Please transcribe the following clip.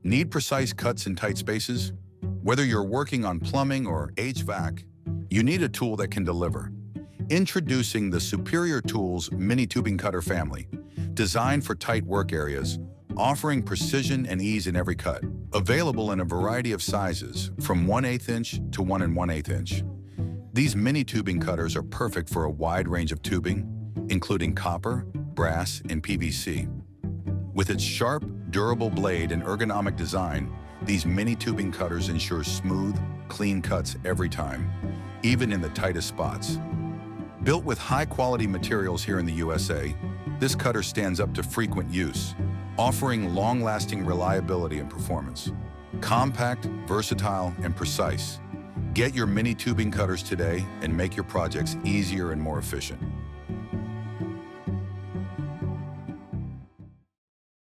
Need precise cuts in tight spaces? Whether you're working on plumbing or HVAC, you need a tool that can deliver. Introducing the Superior Tools Mini Tubing Cutter family, designed for tight work areas, offering precision and ease in every cut. Available in a variety of sizes, from 1/8 inch to 1 1/8 inch. These mini tubing cutters are perfect for a wide range of tubing, including copper, brass, and PVC. With its sharp, durable blade and ergonomic design, these mini tubing cutters ensure smooth, clean cuts every time, even in the tightest spots. Built with high-quality materials here in the USA, this cutter stands up to frequent use, offering long-lasting reliability and performance. Compact, versatile, and precise. Get your mini tubing cutters today and make your projects easier and more efficient.